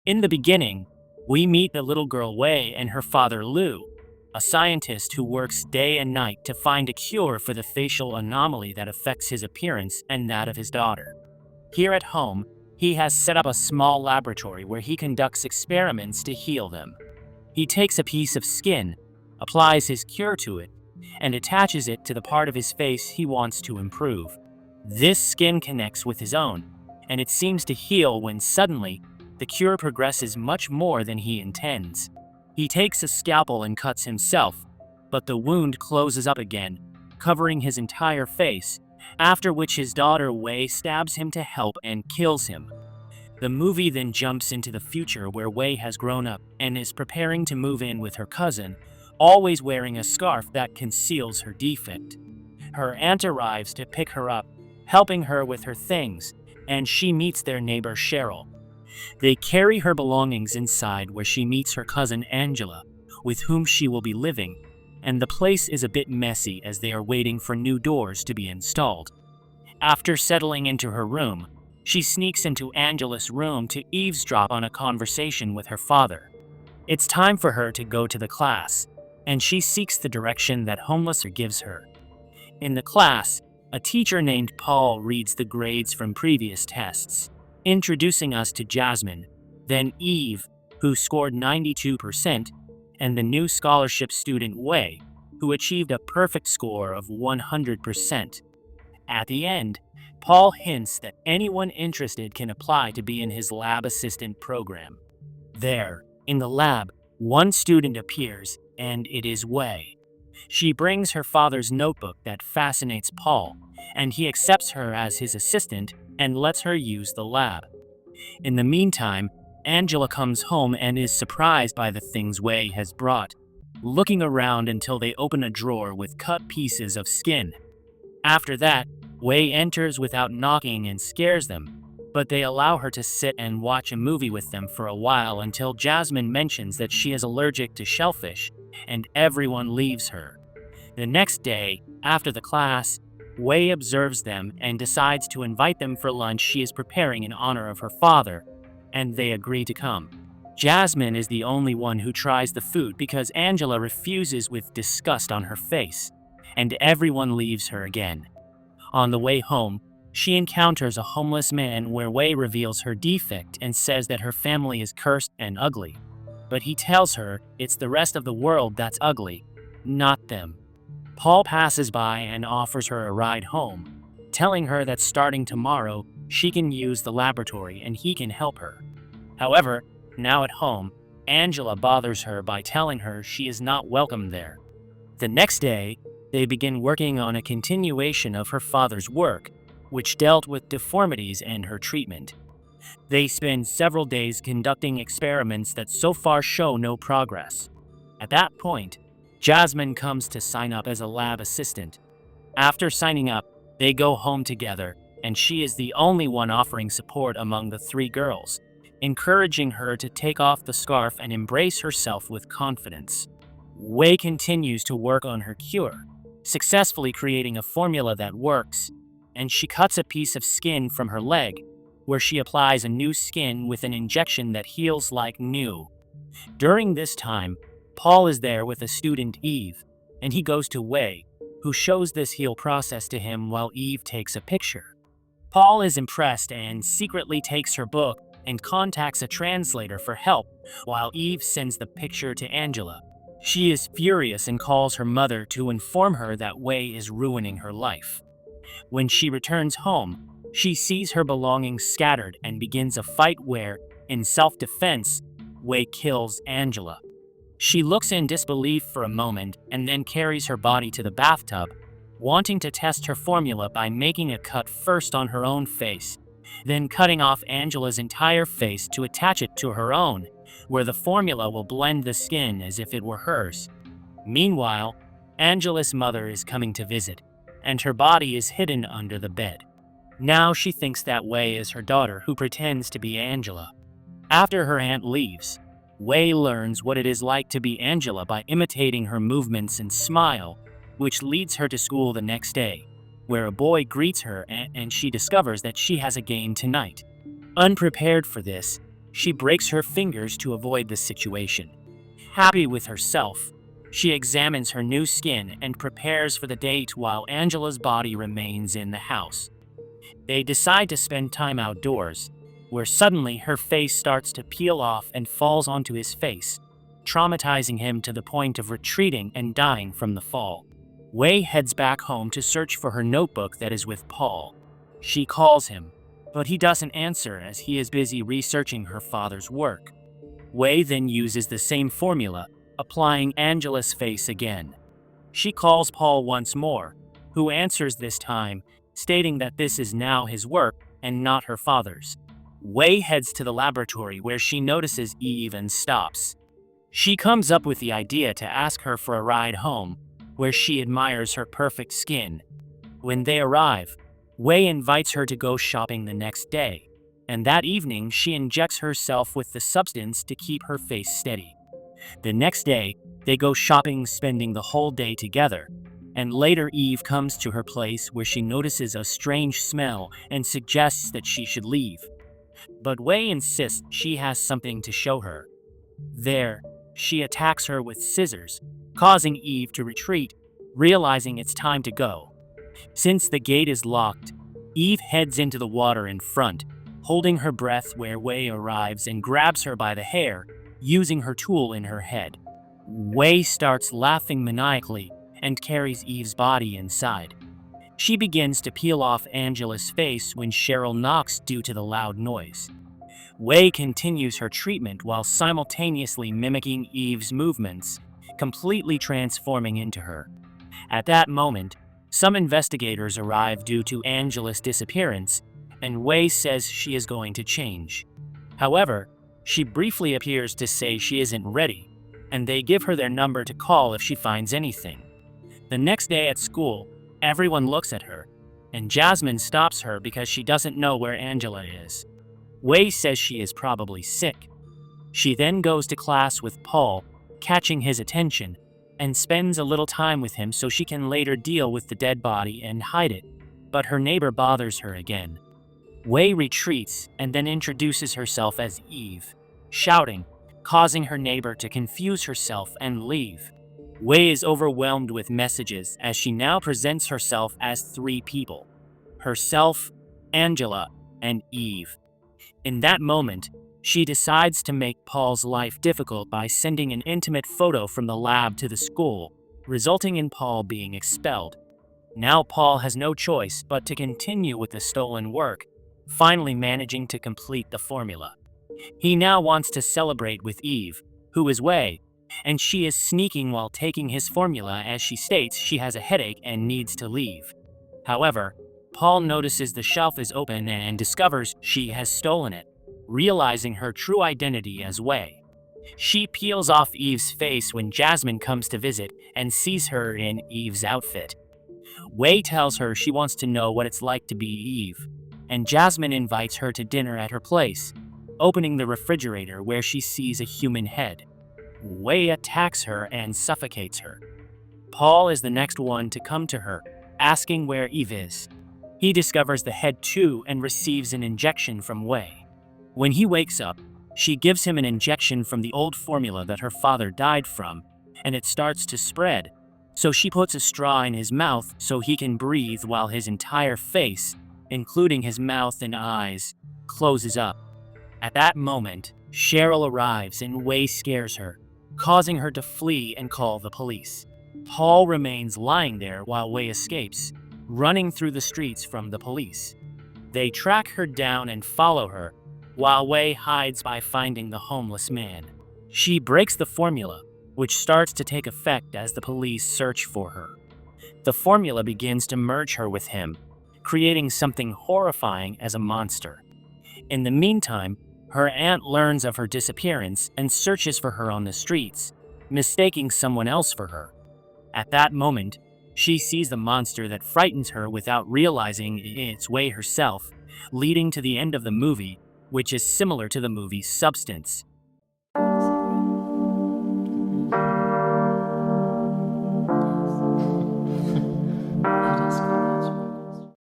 In the beginning, we meet the little girl Wei and her father Lu, a scientist who works day and night to find a cure for the facial anomaly that affects his appearance and that of his daughter. Here at home, he has set up a small laboratory where he conducts experiments to heal them. He takes a piece of skin, applies his cure to it, and attaches it to the part of his face he wants to improve. This skin connects with his own, and it seems to heal when suddenly, the cure progresses much more than he intends. He takes a scalpel and cuts himself, but the wound closes up again, covering his entire face, after which his daughter Wei stabs him to help and kills him. The movie then jumps into the future where Wei has grown up and is preparing to move in with her cousin, always wearing a scarf that conceals her defect. Her aunt arrives to pick her up, helping her with her things, and she meets their neighbor Sheryl. They carry her belongings inside where she meets her cousin Angela, with whom she will be living, and the place is a bit messy as they are waiting for new doors to be installed. After settling into her room, she sneaks into Angela's room to eavesdrop on a conversation with her father. It's time for her to go to the class, and she seeks the direction that Homelesser gives her. In the class, a teacher named Paul reads the grades from previous tests, introducing us to Jasmine, then Eve, who scored 92%, and the new scholarship student Wei, who achieved a perfect score of 100%. At the end, Paul hints that anyone interested can apply to be in his lab assistant program. There, in the lab, one student appears, and it is Wei. She brings her father's notebook that fascinates Paul, and he accepts her as his assistant and lets her use the lab. In the meantime, Angela comes home and is surprised by the things Wei has brought, looking around until they open a drawer with cut pieces of skin. After that, Wei enters without knocking and scares them, but they allow her to sit and watch a movie with them for a while until Jasmine mentions that she is allergic to shellfish, and everyone leaves her. The next day, after the class, Wei observes them and decides to invite them for lunch she is preparing in honor of her father, and they agree to come. Jasmine is the only one who tries the food because Angela refuses with disgust on her face, and everyone leaves her again. On the way home, she encounters a homeless man where Wei reveals her defect and says that her family is cursed and ugly. But he tells her it's the rest of the world that's ugly, not them. Paul passes by and offers her a ride home, telling her that starting tomorrow, she can use the laboratory and he can help her. However, now at home, Angela bothers her by telling her she is not welcome there. The next day, they begin working on a continuation of her father's work, which dealt with deformities and her treatment. They spend several days conducting experiments that so far show no progress. At that point, Jasmine comes to sign up as a lab assistant. After signing up, they go home together, and she is the only one offering support among the three girls, encouraging her to take off the scarf and embrace herself with confidence. Wei continues to work on her cure, successfully creating a formula that works, and she cuts a piece of skin from her leg, where she applies a new skin with an injection that heals like new. During this time, Paul is there with a student Eve, and he goes to Wei, who shows this heal process to him while Eve takes a picture. Paul is impressed and secretly takes her book and contacts a translator for help, while Eve sends the picture to Angela. She is furious and calls her mother to inform her that Wei is ruining her life. When she returns home, she sees her belongings scattered and begins a fight where, in self-defense, Wei kills Angela. She looks in disbelief for a moment and then carries her body to the bathtub, wanting to test her formula by making a cut first on her own face, then cutting off Angela's entire face to attach it to her own, where the formula will blend the skin as if it were hers. Meanwhile, Angela's mother is coming to visit, and her body is hidden under the bed. Now she thinks that Wei is her daughter who pretends to be Angela. After her aunt leaves, Wei learns what it is like to be Angela by imitating her movements and smile, which leads her to school the next day, where a boy greets her and she discovers that she has a game tonight. Unprepared for this, She breaks her fingers to avoid the situation. Happy with herself, she examines her new skin and prepares for the date while Angela's body remains in the house. They decide to spend time outdoors, where suddenly her face starts to peel off and falls onto his face, traumatizing him to the point of retreating and dying from the fall. Wei heads back home to search for her notebook that is with Paul. She calls him, but he doesn't answer as he is busy researching her father's work. Wei then uses the same formula, applying Angela's face again. She calls Paul once more, who answers this time, stating that this is now his work and not her father's. Wei heads to the laboratory where she notices Eve and stops. She comes up with the idea to ask her for a ride home, where she admires her perfect skin. When they arrive, Wei invites her to go shopping the next day, and that evening she injects herself with the substance to keep her face steady. The next day, they go shopping, spending the whole day together, and later Eve comes to her place where she notices a strange smell and suggests that she should leave. But Wei insists she has something to show her. There, she attacks her with scissors, causing Eve to retreat, realizing it's time to go. Since the gate is locked, Eve heads into the water in front, holding her breath where Wei arrives and grabs her by the hair, using her tool in her head. Wei starts laughing maniacally and carries Eve's body inside. She begins to peel off Angela's face when Sheryl knocks due to the loud noise. Wei continues her treatment while simultaneously mimicking Eve's movements, completely transforming into her. At that moment, some investigators arrive due to Angela's disappearance, and Wei says she is going to change. However, she briefly appears to say she isn't ready, and they give her their number to call if she finds anything. The next day at school, everyone looks at her, and Jasmine stops her because she doesn't know where Angela is. Wei says she is probably sick. She then goes to class with Paul, catching his attention, and spends a little time with him so she can later deal with the dead body and hide it, but her neighbor bothers her again. Wei retreats and then introduces herself as Eve, shouting, causing her neighbor to confuse herself and leave. Wei is overwhelmed with messages as she now presents herself as three people: herself, Angela, and Eve. In that moment, she decides to make Paul's life difficult by sending an intimate photo from the lab to the school, resulting in Paul being expelled. Now Paul has no choice but to continue with the stolen work, finally managing to complete the formula. He now wants to celebrate with Eve, who is Wei, and she is sneaking while taking his formula as she states she has a headache and needs to leave. However, Paul notices the shelf is open and discovers she has stolen it, realizing her true identity as Wei. She peels off Eve's face when Jasmine comes to visit and sees her in Eve's outfit. Wei tells her she wants to know what it's like to be Eve, and Jasmine invites her to dinner at her place, opening the refrigerator where she sees a human head. Wei attacks her and suffocates her. Paul is the next one to come to her, asking where Eve is. He discovers the head too and receives an injection from Wei. When he wakes up, she gives him an injection from the old formula that her father died from, and it starts to spread. So she puts a straw in his mouth so he can breathe while his entire face, including his mouth and eyes, closes up. At that moment, Sheryl arrives and Wei scares her, causing her to flee and call the police. Paul remains lying there while Wei escapes, running through the streets from the police. They track her down and follow her, while Wei hides by finding the homeless man. She breaks the formula, which starts to take effect as the police search for her. The formula begins to merge her with him, creating something horrifying as a monster. In the meantime, her aunt learns of her disappearance and searches for her on the streets, mistaking someone else for her. At that moment, she sees the monster that frightens her without realizing it's Wei herself, leading to the end of the movie, which is similar to the movie's substance.